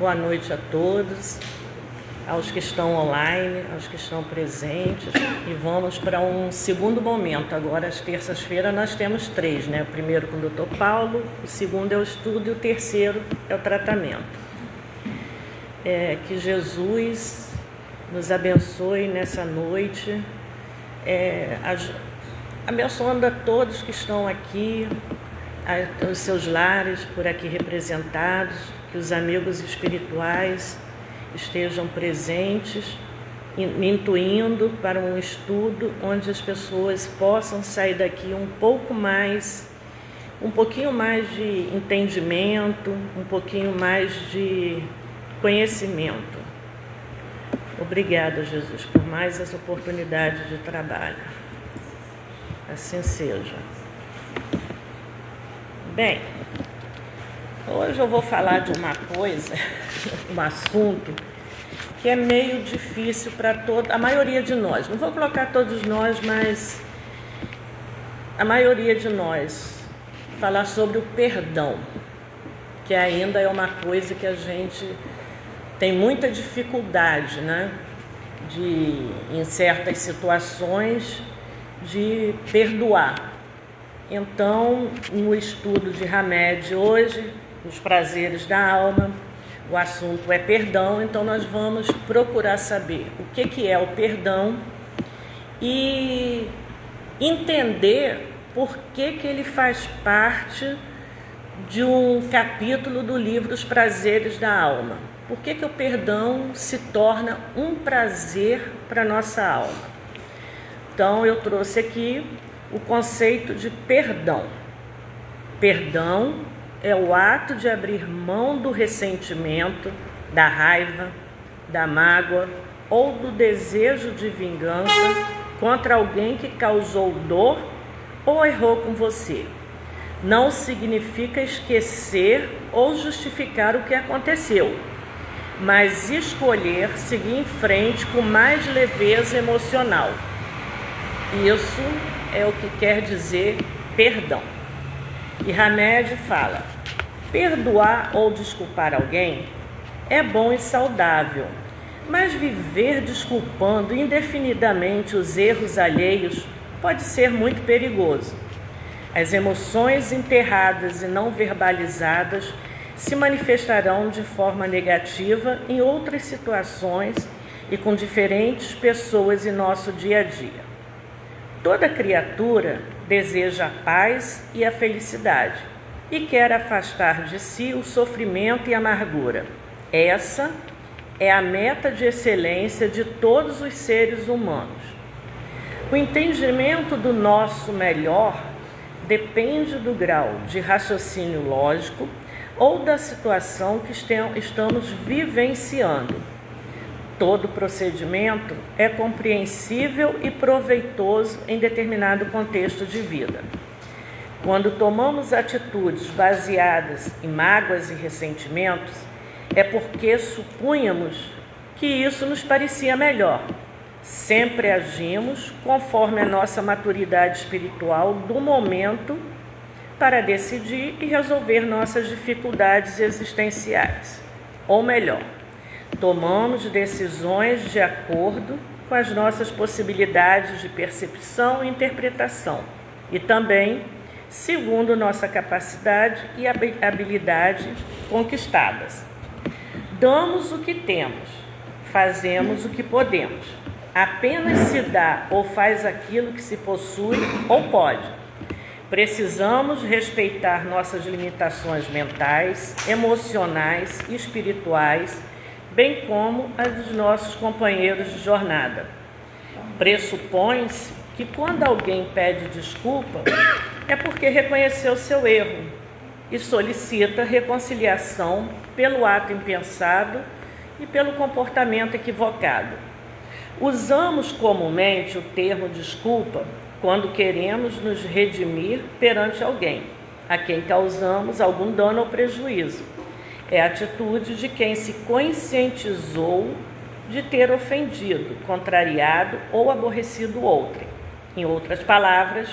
boa noite a todos, aos que estão online, aos que estão presentes. E vamos para um segundo momento. Agora, às terças-feiras, nós temos 3, né? O primeiro com o Dr. Paulo, o segundo é o estudo e o terceiro é o tratamento. Que Jesus nos abençoe nessa noite, abençoando a todos que estão aqui, os seus lares por aqui representados, que os amigos espirituais estejam presentes, me intuindo para um estudo onde as pessoas possam sair daqui um pouquinho mais de entendimento, um pouquinho mais de conhecimento. Obrigada, Jesus, por mais essa oportunidade de trabalho. Assim seja. Bem, hoje eu vou falar de uma coisa, um assunto que é meio difícil para a maioria de nós. Não vou colocar todos nós, mas a maioria de nós. Falar sobre o perdão, que ainda é uma coisa que a gente tem muita dificuldade, né? Em certas situações, de perdoar. Então, no estudo de Hamed hoje, os prazeres da alma, o assunto é perdão, então nós vamos procurar saber o que é o perdão e entender por que ele faz parte de um capítulo do livro Os Prazeres da Alma. Por que o perdão se torna um prazer para a nossa alma? Então, eu trouxe aqui o conceito de perdão. Perdão é o ato de abrir mão do ressentimento, da raiva, da mágoa ou do desejo de vingança contra alguém que causou dor ou errou com você. Não significa esquecer ou justificar o que aconteceu, mas escolher seguir em frente com mais leveza emocional. Isso é o que quer dizer perdão. E Hamed fala: perdoar ou desculpar alguém é bom e saudável, mas viver desculpando indefinidamente os erros alheios pode ser muito perigoso. As emoções enterradas e não verbalizadas se manifestarão de forma negativa em outras situações e com diferentes pessoas em nosso dia a dia. Toda criatura deseja a paz e a felicidade e quer afastar de si o sofrimento e a amargura. Essa é a meta de excelência de todos os seres humanos. O entendimento do nosso melhor depende do grau de raciocínio lógico ou da situação que estamos vivenciando. Todo procedimento é compreensível e proveitoso em determinado contexto de vida. Quando tomamos atitudes baseadas em mágoas e ressentimentos, é porque supunhamos que isso nos parecia melhor. Sempre agimos conforme a nossa maturidade espiritual do momento para decidir e resolver nossas dificuldades existenciais. Ou melhor, tomamos decisões de acordo com as nossas possibilidades de percepção e interpretação e também segundo nossa capacidade e habilidade conquistadas. Damos o que temos, fazemos o que podemos. Apenas se dá ou faz aquilo que se possui ou pode. Precisamos respeitar nossas limitações mentais, emocionais e espirituais, bem como as dos nossos companheiros de jornada. Pressupõe-se que quando alguém pede desculpa, é porque reconheceu seu erro e solicita reconciliação pelo ato impensado e pelo comportamento equivocado. Usamos comumente o termo desculpa quando queremos nos redimir perante alguém, a quem causamos algum dano ou prejuízo. É a atitude de quem se conscientizou de ter ofendido, contrariado ou aborrecido outrem. Em outras palavras,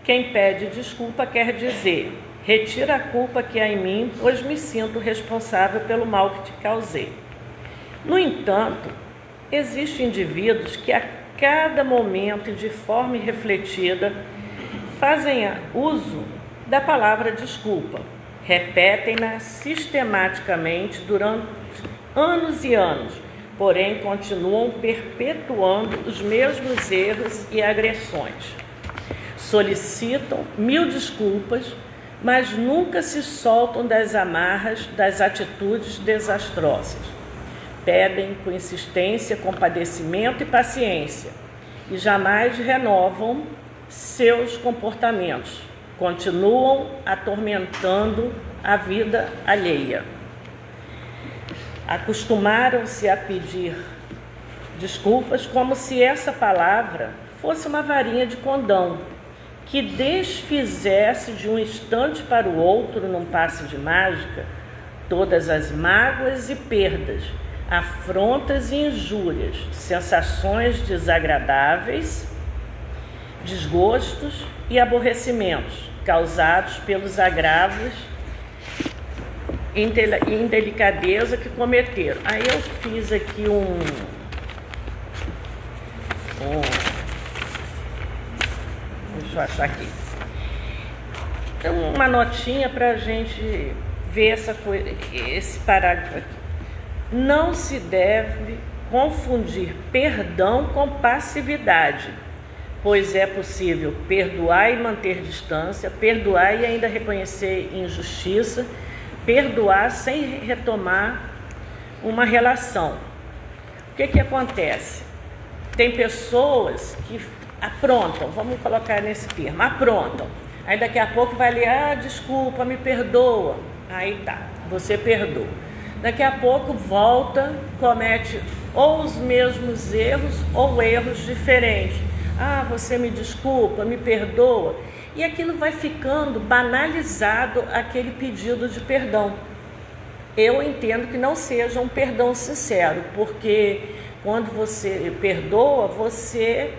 quem pede desculpa quer dizer: Retira a culpa que há em mim, pois me sinto responsável pelo mal que te causei. No entanto, existem indivíduos que a cada momento e de forma irrefletida fazem uso da palavra desculpa. Repetem-na sistematicamente durante anos e anos, porém continuam perpetuando os mesmos erros e agressões. Solicitam 1000 desculpas, mas nunca se soltam das amarras das atitudes desastrosas. Pedem com insistência compadecimento e paciência e jamais renovam seus comportamentos. Continuam atormentando a vida alheia. Acostumaram-se a pedir desculpas como se essa palavra fosse uma varinha de condão, que desfizesse de um instante para o outro, num passe de mágica, todas as mágoas e perdas, afrontas e injúrias, sensações desagradáveis, desgostos e aborrecimentos causados pelos agravos e indelicadeza que cometeram. Aí eu fiz aqui deixa eu achar aqui. Tem uma notinha para a gente ver esse parágrafo aqui. Não se deve confundir perdão com passividade, pois é possível perdoar e manter distância, perdoar e ainda reconhecer injustiça, perdoar sem retomar uma relação. O que acontece? Tem pessoas que aprontam, vamos colocar nesse termo, aprontam. Aí daqui a pouco vai ler, desculpa, me perdoa. Aí tá, você perdoa. Daqui a pouco volta, comete ou os mesmos erros ou erros diferentes. Você me desculpa, me perdoa. E aquilo vai ficando banalizado, aquele pedido de perdão. Eu entendo que não seja um perdão sincero, porque quando você perdoa, você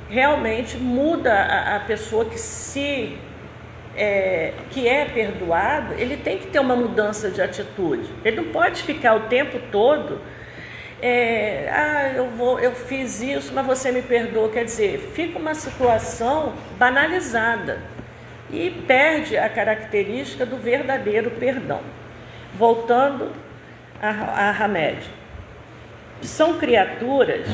realmente muda a pessoa que é perdoado. Ele tem que ter uma mudança de atitude. Ele não pode ficar o tempo todo eu fiz isso, mas você me perdoa. Quer dizer, fica uma situação banalizada e perde a característica do verdadeiro perdão. Voltando a Hamed, são criaturas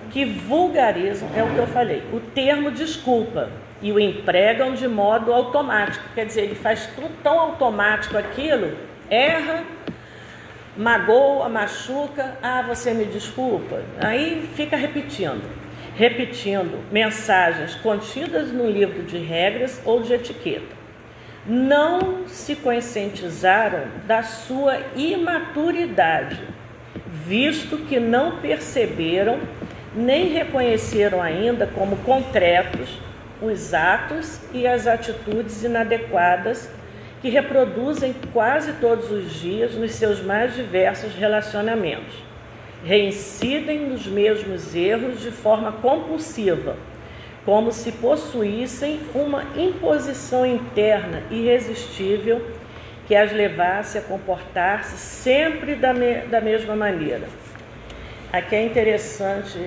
que vulgarizam, é o que eu falei, o termo desculpa e o empregam de modo automático. Quer dizer, ele faz tudo tão automático aquilo, erra, magoa, machuca, você me desculpa. Aí fica repetindo mensagens contidas no livro de regras ou de etiqueta. Não se conscientizaram da sua imaturidade, visto que não perceberam nem reconheceram ainda como concretos os atos e as atitudes inadequadas que reproduzem quase todos os dias nos seus mais diversos relacionamentos. Reincidem nos mesmos erros de forma compulsiva, como se possuíssem uma imposição interna irresistível que as levasse a comportar-se sempre da mesma maneira. Aqui é interessante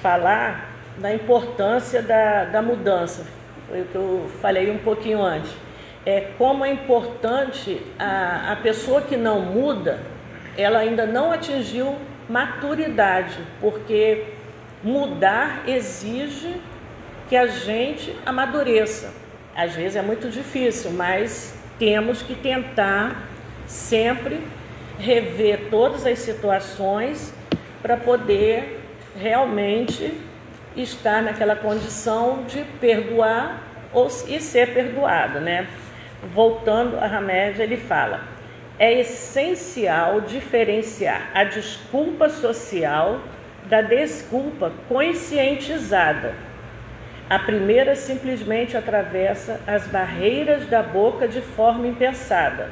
falar da importância da mudança. Foi o que eu falei um pouquinho antes. Como é importante a pessoa que não muda, ela ainda não atingiu maturidade, porque mudar exige que a gente amadureça. Às vezes é muito difícil, mas temos que tentar sempre rever todas as situações para poder realmente estar naquela condição de perdoar e ser perdoado, né? Voltando a Hamed, ele fala: é essencial diferenciar a desculpa social da desculpa conscientizada. A primeira simplesmente atravessa as barreiras da boca de forma impensada.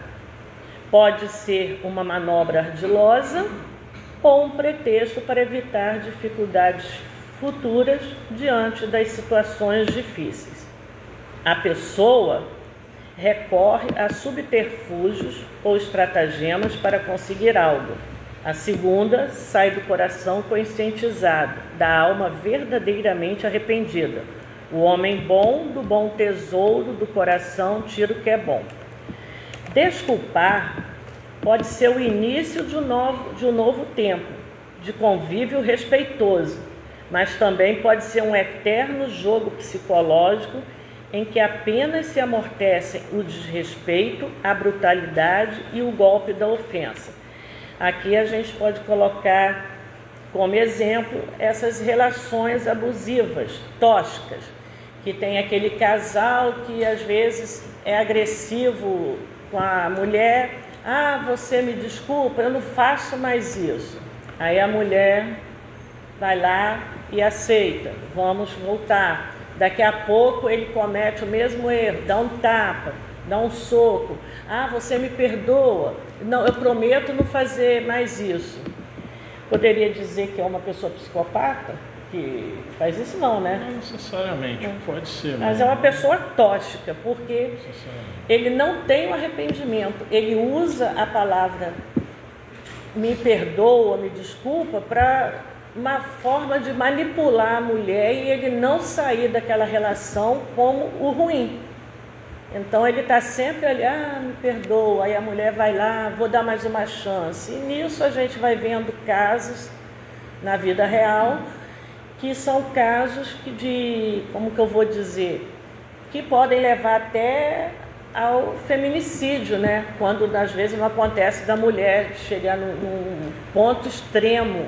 Pode ser uma manobra ardilosa ou um pretexto para evitar dificuldades futuras diante das situações difíceis. A pessoa recorre a subterfúgios ou estratagemas para conseguir algo. A segunda sai do coração conscientizado, da alma verdadeiramente arrependida. O homem bom, do bom tesouro do coração, tira o que é bom. Desculpar pode ser o início de um novo tempo, de convívio respeitoso, mas também pode ser um eterno jogo psicológico em que apenas se amortecem o desrespeito, a brutalidade e o golpe da ofensa. Aqui a gente pode colocar como exemplo essas relações abusivas, tóxicas, que tem aquele casal que às vezes é agressivo com a mulher. Ah, você me desculpa, eu não faço mais isso. Aí a mulher vai lá e aceita, vamos voltar. Daqui a pouco ele comete o mesmo erro, dá um tapa, dá um soco. Ah, você me perdoa? Não, eu prometo não fazer mais isso. Poderia dizer que é uma pessoa psicopata que faz isso? Não, né? Não necessariamente, pode ser. Mas é uma pessoa tóxica, porque ele não tem o arrependimento. Ele usa a palavra me perdoa, me desculpa, para uma forma de manipular a mulher e ele não sair daquela relação como o ruim. Então ele está sempre ali, me perdoa, aí a mulher vai lá, vou dar mais uma chance. E nisso a gente vai vendo casos na vida real, que são casos como que eu vou dizer, que podem levar até ao feminicídio, né? Quando às vezes não acontece da mulher chegar num ponto extremo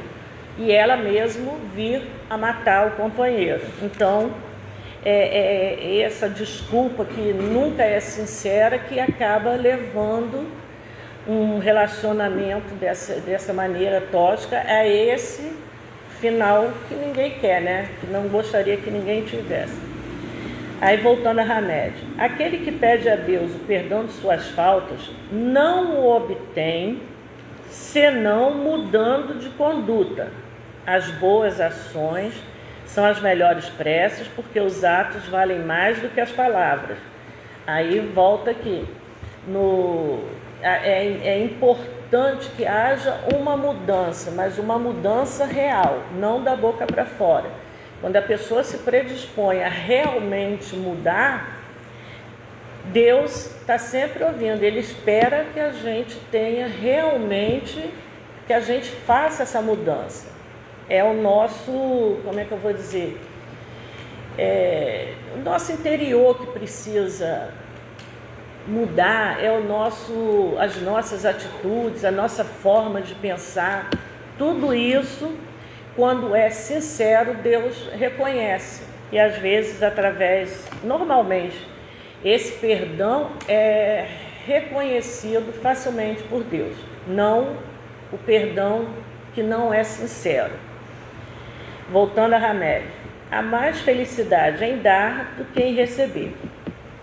e ela mesmo vir a matar o companheiro. Então, essa desculpa que nunca é sincera que acaba levando um relacionamento dessa maneira tóxica a esse final que ninguém quer, né? Que não gostaria que ninguém tivesse. Aí voltando a Hamed, aquele que pede a Deus o perdão de suas faltas não o obtém senão mudando de conduta. As boas ações são as melhores preces, porque os atos valem mais do que as palavras. Aí volta aqui. É importante que haja uma mudança, mas uma mudança real, não da boca para fora. Quando a pessoa se predispõe a realmente mudar, Deus está sempre ouvindo. Ele espera que a gente tenha realmente, que a gente faça essa mudança. É o nosso, como é que eu vou dizer? O nosso interior que precisa mudar, as nossas atitudes, a nossa forma de pensar. Tudo isso, quando é sincero, Deus reconhece. E às vezes, normalmente, esse perdão é reconhecido facilmente por Deus. Não o perdão que não é sincero. Voltando a Hamed, há mais felicidade em dar do que em receber.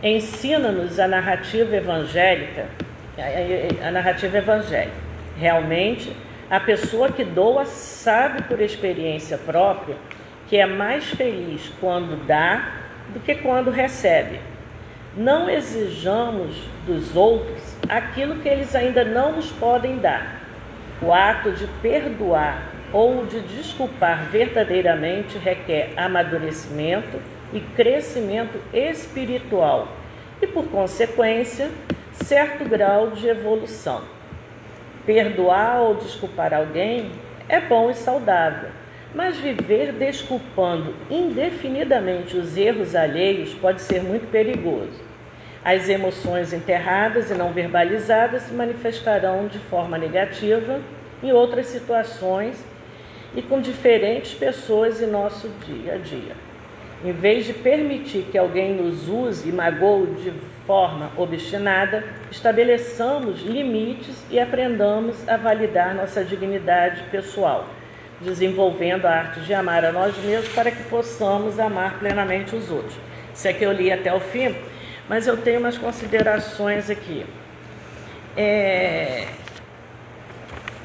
Ensina-nos a narrativa evangélica. Realmente, a pessoa que doa sabe por experiência própria que é mais feliz quando dá do que quando recebe. Não exijamos dos outros aquilo que eles ainda não nos podem dar. O ato de perdoar ou de desculpar verdadeiramente requer amadurecimento e crescimento espiritual e, por consequência, certo grau de evolução. Perdoar ou desculpar alguém é bom e saudável, mas viver desculpando indefinidamente os erros alheios pode ser muito perigoso. As emoções enterradas e não verbalizadas se manifestarão de forma negativa em outras situações e com diferentes pessoas em nosso dia a dia. Em vez de permitir que alguém nos use e magoe de forma obstinada, estabeleçamos limites e aprendamos a validar nossa dignidade pessoal, desenvolvendo a arte de amar a nós mesmos para que possamos amar plenamente os outros. Isso aqui eu li até o fim, mas eu tenho umas considerações aqui.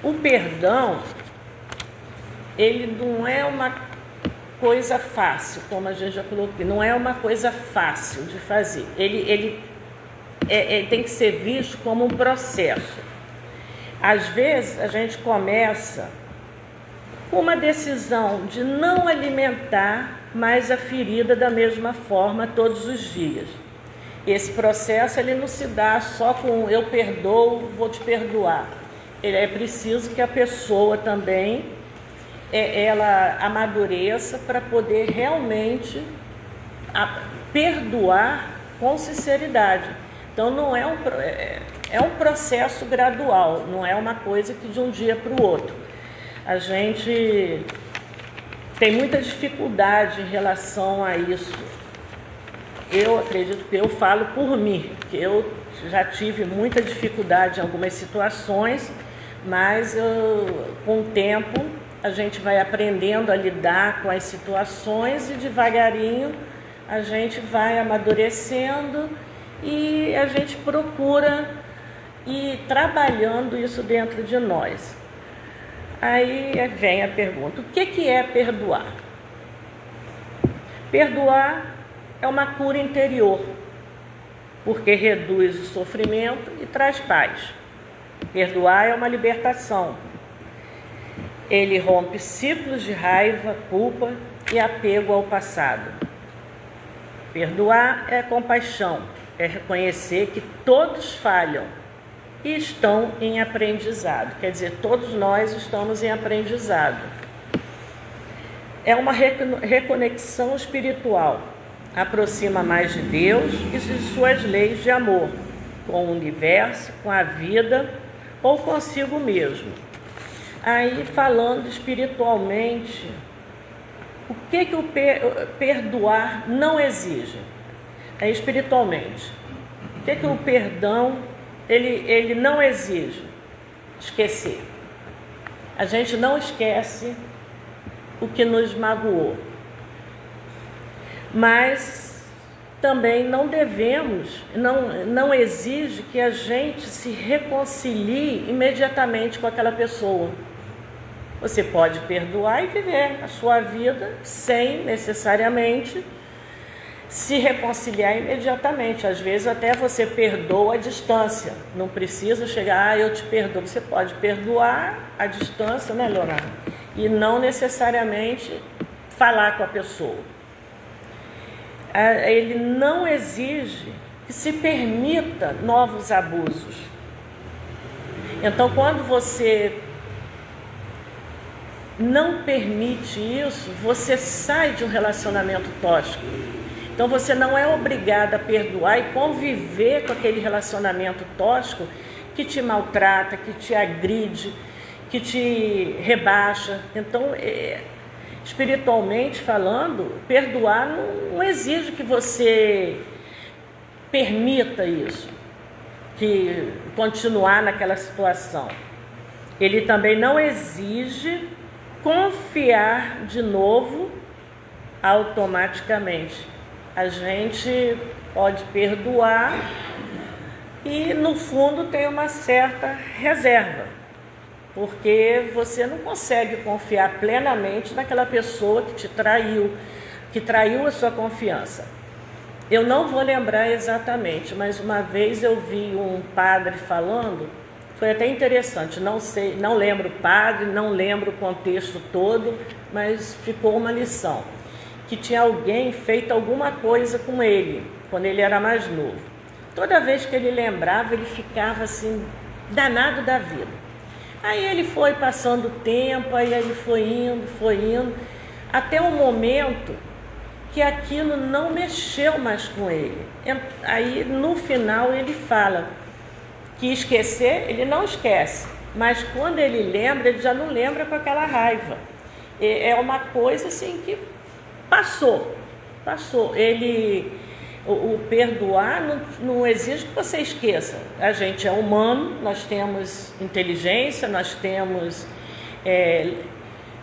O perdão, ele não é uma coisa fácil, como a gente já colocou, não é uma coisa fácil de fazer. Ele tem que ser visto como um processo. Às vezes a gente começa com uma decisão de não alimentar mais a ferida da mesma forma todos os dias. Esse processo ele não se dá só com eu perdoo, vou te perdoar. É preciso que a pessoa também ela amadureça para poder realmente perdoar com sinceridade. Então não é um processo gradual, não é uma coisa que de um dia para o outro. A gente tem muita dificuldade em relação a isso. Eu acredito que eu falo por mim, que eu já tive muita dificuldade em algumas situações, mas com o tempo a gente vai aprendendo a lidar com as situações e devagarinho a gente vai amadurecendo e a gente procura ir trabalhando isso dentro de nós. Aí vem a pergunta, o que é perdoar? Perdoar é uma cura interior, porque reduz o sofrimento e traz paz. Perdoar é uma libertação. Ele rompe ciclos de raiva, culpa e apego ao passado. Perdoar é compaixão, é reconhecer que todos falham e estão em aprendizado. Quer dizer, todos nós estamos em aprendizado. É uma reconexão espiritual. Aproxima mais de Deus e de suas leis de amor, com o universo, com a vida ou consigo mesmo. Aí, falando espiritualmente, o que o perdoar não exige? Espiritualmente, o que o perdão ele não exige? Esquecer. A gente não esquece o que nos magoou. Mas também não devemos, não exige que a gente se reconcilie imediatamente com aquela pessoa. Você pode perdoar e viver a sua vida sem necessariamente se reconciliar imediatamente. Às vezes até você perdoa à distância, não precisa chegar, eu te perdoo. Você pode perdoar à distância, né, Leonardo? E não necessariamente falar com a pessoa. Ele não exige que se permita novos abusos. Então, quando você não permite isso, você sai de um relacionamento tóxico. Então, você não é obrigado a perdoar e conviver com aquele relacionamento tóxico que te maltrata, que te agride, que te rebaixa. Então, espiritualmente falando, perdoar não exige que você permita isso, que continuar naquela situação. Ele também não exige confiar de novo automaticamente. A gente pode perdoar e no fundo tem uma certa reserva, porque você não consegue confiar plenamente naquela pessoa que te traiu, que traiu a sua confiança. Eu não vou lembrar exatamente, mas uma vez eu vi um padre falando, foi até interessante, não lembro o padre, não lembro o contexto todo, mas ficou uma lição, que tinha alguém feito alguma coisa com ele, quando ele era mais novo. Toda vez que ele lembrava, ele ficava assim, danado da vida. Aí ele foi passando o tempo, aí ele foi indo, até o momento que aquilo não mexeu mais com ele. Aí no final ele fala que esquecer, ele não esquece, mas quando ele lembra, ele já não lembra com aquela raiva. É uma coisa assim que passou. O perdoar não exige que você esqueça. A gente é humano, nós temos inteligência, nós temos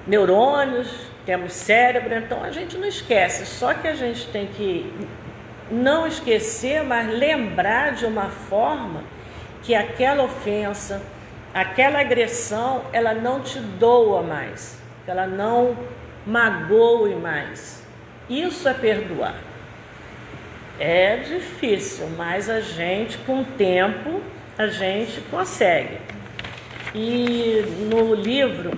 neurônios, temos cérebro, então a gente não esquece. Só que a gente tem que não esquecer, mas lembrar de uma forma que aquela ofensa, aquela agressão, ela não te doa mais, que ela não magoe mais. Isso é perdoar. É difícil, mas a gente, com o tempo, a gente consegue. E no livro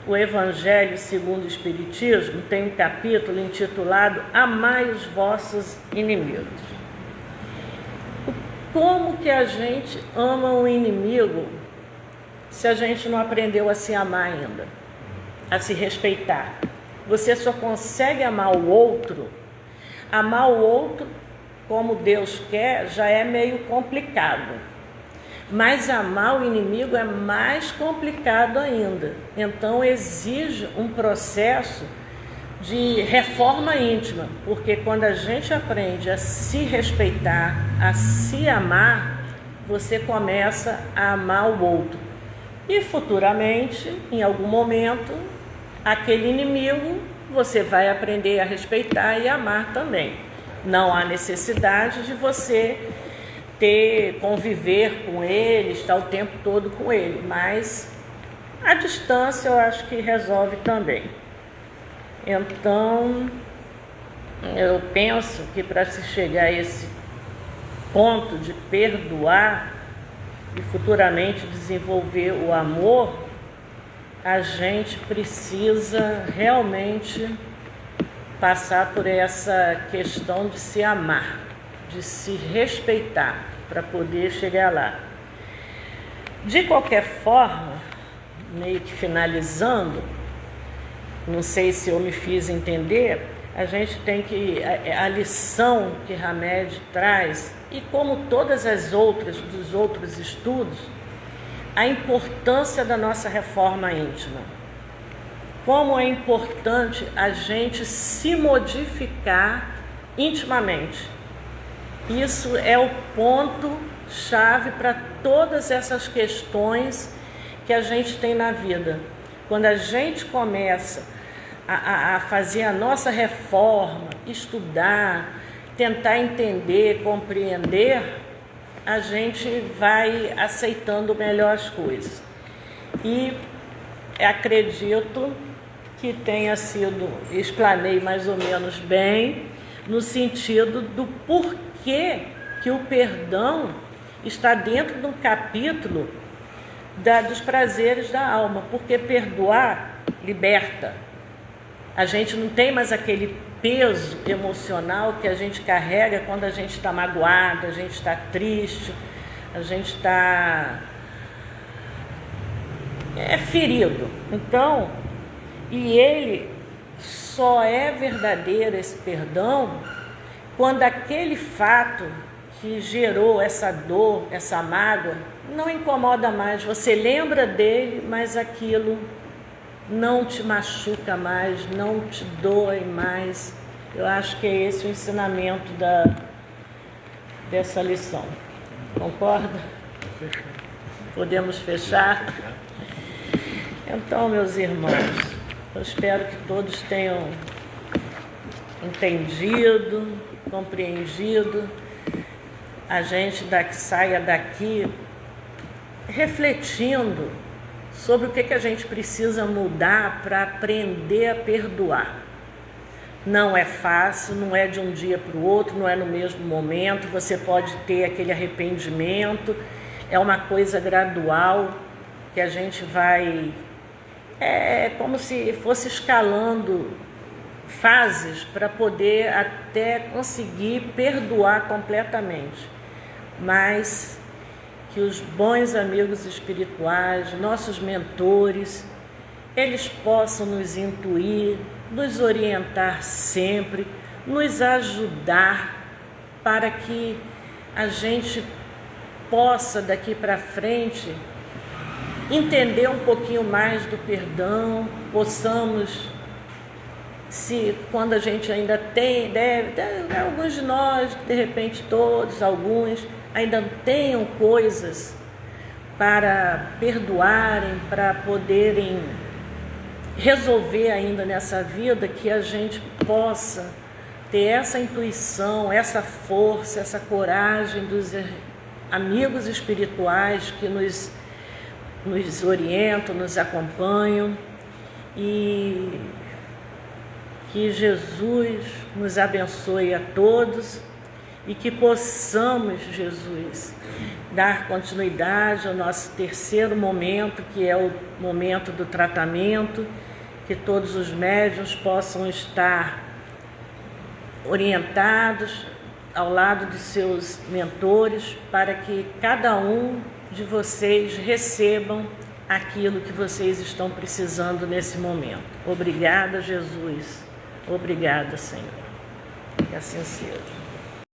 O Evangelho segundo o Espiritismo, tem um capítulo intitulado Amai os vossos inimigos. Como que a gente ama um inimigo se a gente não aprendeu a se amar ainda, a se respeitar? Você só consegue amar o outro como Deus quer já é meio complicado. Mas amar o inimigo é mais complicado ainda. Então exige um processo de reforma íntima, porque quando a gente aprende a se respeitar, a se amar, você começa a amar o outro. E futuramente, em algum momento, aquele inimigo você vai aprender a respeitar e amar também. Não há necessidade de você conviver com ele, estar o tempo todo com ele, mas a distância eu acho que resolve também. Então, eu penso que para se chegar a esse ponto de perdoar e futuramente desenvolver o amor, a gente precisa realmente passar por essa questão de se amar, de se respeitar, para poder chegar lá. De qualquer forma, meio que finalizando, não sei se eu me fiz entender, a gente tem que, a lição que Hamed traz, e como todas as outras, dos outros estudos, a importância da nossa reforma íntima. Como é importante a gente se modificar intimamente. Isso é o ponto-chave para todas essas questões que a gente tem na vida. Quando a gente começa a fazer a nossa reforma, estudar, tentar entender, compreender, a gente vai aceitando melhor as coisas. E acredito que tenha sido, explanei mais ou menos bem, no sentido do porquê que o perdão está dentro do capítulo dos prazeres da alma, porque perdoar liberta. A gente não tem mais aquele peso emocional que a gente carrega quando a gente está magoado, a gente está triste, a gente está ferido. Então, e ele só é verdadeiro, esse perdão, quando aquele fato que gerou essa dor, essa mágoa, não incomoda mais. Você lembra dele, mas aquilo não te machuca mais, não te dói mais. Eu acho que é esse o ensinamento dessa lição. Concorda? Podemos fechar? Então, meus irmãos, eu espero que todos tenham entendido, compreendido. A gente saia daqui refletindo sobre o que a gente precisa mudar para aprender a perdoar. Não é fácil, não é de um dia para o outro, não é no mesmo momento, você pode ter aquele arrependimento, é uma coisa gradual que a gente vai, como se fosse escalando fases para poder até conseguir perdoar completamente. Mas que os bons amigos espirituais, nossos mentores, eles possam nos intuir, nos orientar sempre, nos ajudar para que a gente possa daqui para frente entender um pouquinho mais do perdão, possamos, se quando a gente ainda tem, alguns de nós, de repente todos, alguns, ainda tenham coisas para perdoarem, para poderem resolver ainda nessa vida, que a gente possa ter essa intuição, essa força, essa coragem dos amigos espirituais que nos orientam, nos acompanham, e que Jesus nos abençoe a todos e que possamos, Jesus, dar continuidade ao nosso terceiro momento, que é o momento do tratamento, que todos os médiuns possam estar orientados ao lado de seus mentores, para que cada um de vocês recebam aquilo que vocês estão precisando nesse momento. Obrigada, Jesus. Obrigada, Senhor. Que assim seja.